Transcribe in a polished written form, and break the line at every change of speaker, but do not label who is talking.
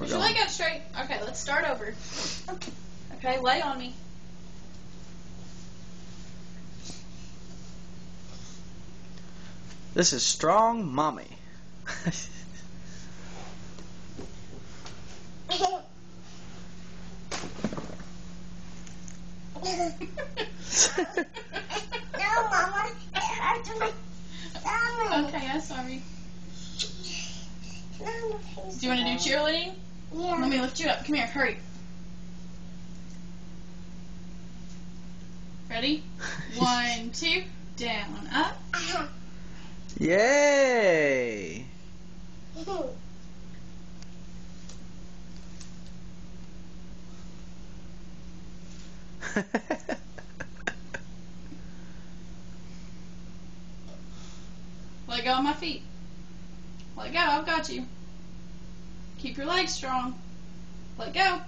Put your leg out straight. Okay, let's start over. Okay, lay on me.
This is strong mommy.
No, Mama.
Okay, I'm sorry. Do you want to do cheerleading?
Yeah.
Let me lift you up. Come here, hurry. Ready? 1, 2, down, up.
Yay!
Let go of my feet. Let go, I've got you. Keep your legs strong. Let go.